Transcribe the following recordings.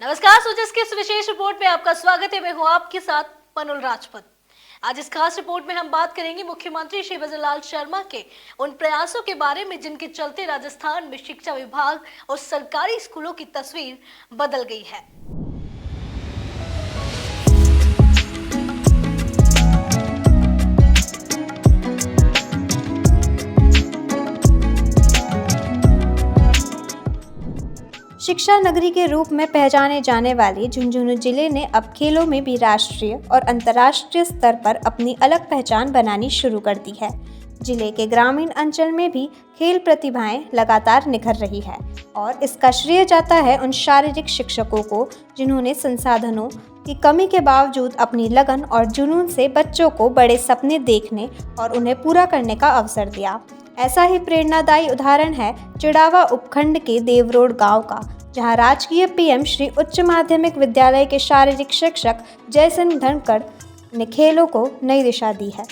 नमस्कार। सोजस की इस विशेष रिपोर्ट में आपका स्वागत है। मैं हूं आपके साथ पनुल राजपत। आज इस खास रिपोर्ट में हम बात करेंगे मुख्यमंत्री श्री भजनलाल शर्मा के उन प्रयासों के बारे में जिनके चलते राजस्थान में शिक्षा विभाग और सरकारी स्कूलों की तस्वीर बदल गई है। शिक्षा नगरी के रूप में पहचाने जाने वाले झुंझुनू जिले ने अब खेलों में भी राष्ट्रीय और अंतर्राष्ट्रीय स्तर पर अपनी अलग पहचान बनानी शुरू कर दी है। जिले के ग्रामीण अंचल में भी खेल प्रतिभाएं लगातार निखर रही है और इसका श्रेय जाता है उन शारीरिक शिक्षकों को जिन्होंने संसाधनों की कमी के बावजूद अपनी लगन और जुनून से बच्चों को बड़े सपने देखने और उन्हें पूरा करने का अवसर दिया। ऐसा ही प्रेरणादायी उदाहरण है चिड़ावा उपखंड के देवरोड गांव का, जहां राजकीय पीएम श्री उच्च माध्यमिक विद्यालय के शारीरिक शिक्षक जय सिंह धनखड़ ने खेलों को नई दिशा दी है।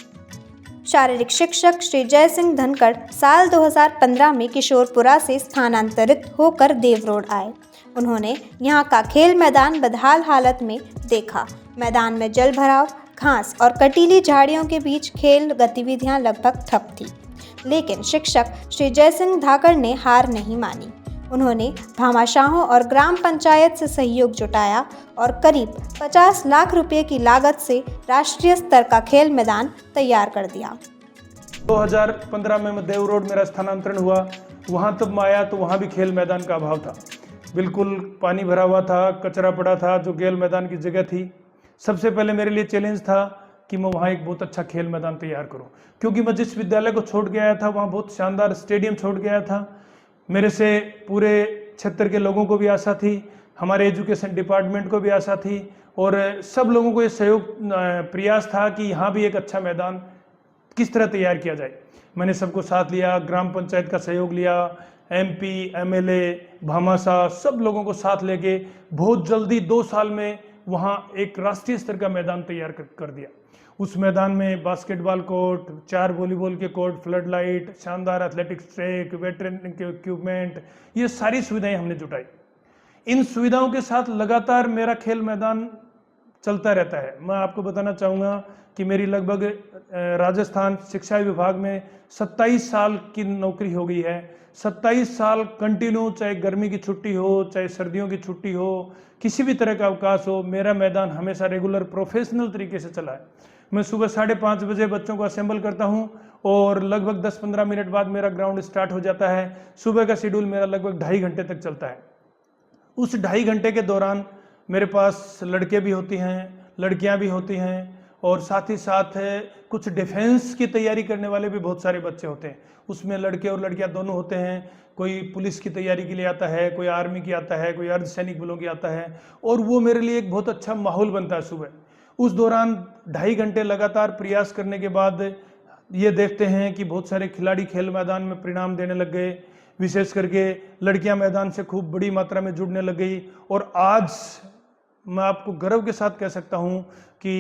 शारीरिक शिक्षक श्री जय सिंह धनखड़ साल 2015 में किशोरपुरा से स्थानांतरित होकर देवरोड आए। उन्होंने यहाँ का खेल मैदान बदहाल हालत में देखा। मैदान में जल भराव, घास और कटीली झाड़ियों के बीच खेल गतिविधियां लगभग ठप थी, लेकिन शिक्षक श्री जय सिंह धाकड़ ने हार नहीं मानी। उन्होंने भामाशाहों और ग्राम पंचायत से सहयोग जुटाया और करीब 50 लाख रुपए की लागत से राष्ट्रीय स्तर का खेल मैदान तैयार कर दिया। 2015 में देवरोड मेरा स्थानांतरण हुआ। वहाँ तब मैं आया तो वहाँ भी खेल मैदान का अभाव था। बिल्कुल पानी भरा हुआ था, कचरा पड़ा था जो खेल मैदान की जगह थी। सबसे पहले मेरे लिए चैलेंज था कि मैं वहाँ एक बहुत अच्छा खेल मैदान तैयार करूँ, क्योंकि मैं जिस विद्यालय को छोड़ के आया था वहाँ बहुत शानदार स्टेडियम छोड़ के आया था। मेरे से पूरे क्षेत्र के लोगों को भी आशा थी, हमारे एजुकेशन डिपार्टमेंट को भी आशा थी और सब लोगों को ये सहयोग प्रयास था कि यहाँ भी एक अच्छा मैदान किस तरह तैयार किया जाए। मैंने सबको साथ लिया, ग्राम पंचायत का सहयोग लिया, एमपी, एमएलए, भामाशाह, सब लोगों को साथ लेके बहुत जल्दी 2 साल में वहाँ एक राष्ट्रीय स्तर का मैदान तैयार कर दिया। उस मैदान में बास्केटबॉल कोर्ट, 4 वॉलीबॉल के कोर्ट, फ्लड लाइट, शानदार एथलेटिक्स ट्रैक, वेट ट्रेनिंग के इक्विपमेंट, ये सारी सुविधाएं हमने जुटाई। इन सुविधाओं के साथ लगातार मेरा खेल मैदान चलता रहता है। मैं आपको बताना चाहूँगा कि मेरी लगभग राजस्थान शिक्षा विभाग में 27 साल की नौकरी हो गई है। 27 साल कंटिन्यू, चाहे गर्मी की छुट्टी हो, चाहे सर्दियों की छुट्टी हो, किसी भी तरह का अवकाश हो, मेरा मैदान हमेशा रेगुलर प्रोफेशनल तरीके से चला है। मैं सुबह 5:30 बजे बच्चों को असेंबल करता हूं और लगभग 10-15 मिनट बाद मेरा ग्राउंड स्टार्ट हो जाता है। सुबह का शेड्यूल मेरा लगभग 2.5 घंटे तक चलता है। उस 2.5 घंटे के दौरान मेरे पास लड़के भी होती हैं, लड़कियां भी होती हैं और साथ ही साथ कुछ डिफेंस की तैयारी करने वाले भी बहुत सारे बच्चे होते हैं। उसमें लड़के और लड़कियां दोनों होते हैं। कोई पुलिस की तैयारी के लिए आता है, कोई आर्मी की आता है, कोई अर्धसैनिक बलों की आता है और वो मेरे लिए एक बहुत अच्छा माहौल बनता है सुबह। उस दौरान 2.5 घंटे लगातार प्रयास करने के बाद ये देखते हैं कि बहुत सारे खिलाड़ी खेल मैदान में परिणाम देने लग गए। विशेष करके लड़कियां मैदान से खूब बड़ी मात्रा में जुड़ने लग गई और आज मैं आपको गर्व के साथ कह सकता हूं कि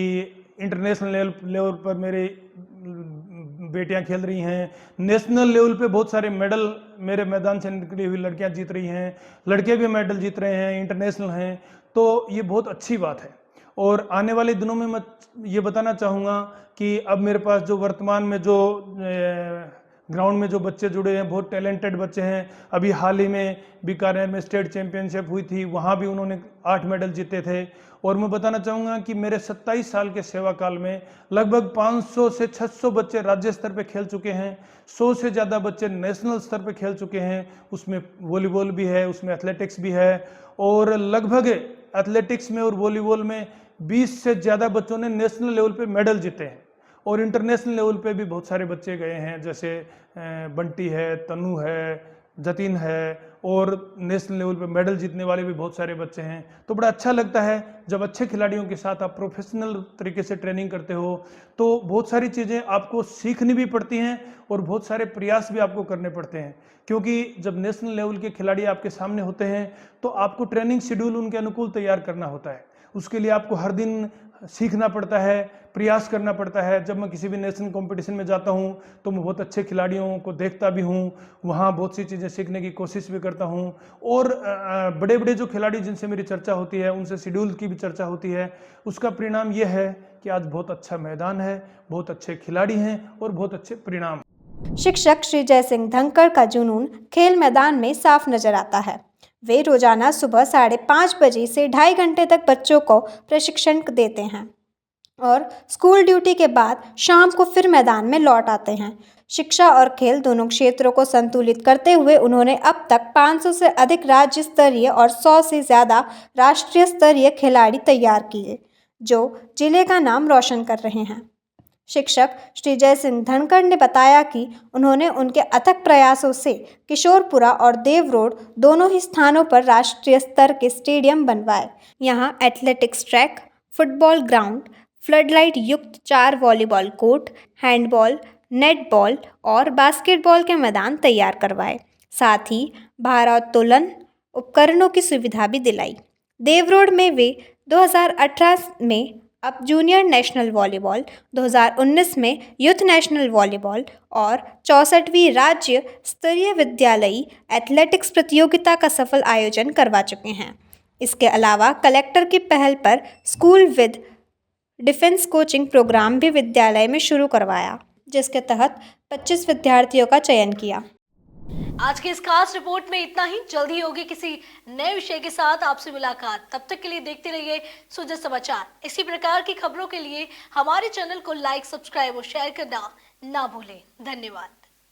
इंटरनेशनल लेवल पर मेरे बेटियां खेल रही हैं। नेशनल लेवल पे बहुत सारे मेडल मेरे मैदान से निकली हुई लड़कियां जीत रही हैं, लड़के भी मेडल जीत रहे हैं, इंटरनेशनल हैं। तो ये बहुत अच्छी बात है और आने वाले दिनों में मैं ये बताना चाहूँगा कि अब मेरे पास जो वर्तमान में जो ग्राउंड में जो बच्चे जुड़े हैं, बहुत टैलेंटेड बच्चे हैं। अभी हाल ही में बीकानेर में स्टेट चैंपियनशिप हुई थी, वहाँ भी उन्होंने 8 मेडल जीते थे। और मैं बताना चाहूँगा कि मेरे 27 साल के सेवा काल में लगभग 500 से 600 बच्चे राज्य स्तर पे खेल चुके हैं, 100 से ज़्यादा बच्चे नेशनल स्तर पे खेल चुके हैं। उसमें वॉलीबॉल भी है, उसमें एथलेटिक्स भी है और लगभग एथलेटिक्स में और वॉलीबॉल में 20 से ज़्यादा बच्चों ने नेशनल लेवल पे मेडल जीते हैं और इंटरनेशनल लेवल पे भी बहुत सारे बच्चे गए हैं, जैसे बंटी है, तनु है, जतिन है और नेशनल लेवल पे मेडल जीतने वाले भी बहुत सारे बच्चे हैं। तो बड़ा अच्छा लगता है जब अच्छे खिलाड़ियों के साथ आप प्रोफेशनल तरीके से ट्रेनिंग करते हो। तो बहुत सारी चीज़ें आपको सीखनी भी पड़ती हैं और बहुत सारे प्रयास भी आपको करने पड़ते हैं, क्योंकि जब नेशनल लेवल के खिलाड़ी आपके सामने होते हैं तो आपको ट्रेनिंग शेड्यूल उनके अनुकूल तैयार करना होता है। उसके लिए आपको हर दिन सीखना पड़ता है, प्रयास करना पड़ता है। जब मैं किसी भी नेशनल कंपटीशन में जाता हूं तो मैं बहुत अच्छे खिलाड़ियों को देखता भी हूं, वहां बहुत सी चीज़ें सीखने की कोशिश भी करता हूं। और बड़े बड़े जो खिलाड़ी जिनसे मेरी चर्चा होती है, उनसे शेड्यूल की भी चर्चा होती है। उसका परिणाम यह है कि आज बहुत अच्छा मैदान है, बहुत अच्छे खिलाड़ी हैं और बहुत अच्छे परिणाम। शिक्षक श्री जय सिंह धनखड़ का जुनून खेल मैदान में साफ नजर आता है। वे रोजाना सुबह 5:30 बजे से 2.5 घंटे तक बच्चों को प्रशिक्षण देते हैं और स्कूल ड्यूटी के बाद शाम को फिर मैदान में लौट आते हैं। शिक्षा और खेल दोनों क्षेत्रों को संतुलित करते हुए उन्होंने अब तक 500 से अधिक राज्य स्तरीय और 100 से ज़्यादा राष्ट्रीय स्तरीय खिलाड़ी तैयार किए, जो जिले का नाम रोशन कर रहे हैं। शिक्षक श्री जय सिंह धनखड़ ने बताया कि उन्होंने उनके अथक प्रयासों से किशोरपुरा और देव रोड दोनों ही स्थानों पर राष्ट्रीय स्तर के स्टेडियम बनवाए। यहाँ athletics track, football ground, floodlight युक्त 4 वॉलीबॉल कोर्ट, हैंडबॉल, नेटबॉल और बास्केटबॉल के मैदान तैयार करवाए। साथ ही भारोत्तोलन उपकरणों की सुविधा भी दिलाई। देव रोड में वे 2018 में अब जूनियर नेशनल वॉलीबॉल, 2019 में यूथ नेशनल वॉलीबॉल और 64वीं राज्य स्तरीय विद्यालयी एथलेटिक्स प्रतियोगिता का सफल आयोजन करवा चुके हैं। इसके अलावा कलेक्टर की पहल पर school with defence coaching programme भी विद्यालय में शुरू करवाया, जिसके तहत 25 विद्यार्थियों का चयन किया। आज की इस खास रिपोर्ट में इतना ही। जल्दी होगी किसी नए विषय के साथ आपसे मुलाकात। तब तक के लिए देखते रहिए सुजय समाचार। इसी प्रकार की खबरों के लिए हमारे चैनल को लाइक, सब्सक्राइब और शेयर करना ना भूलें। धन्यवाद।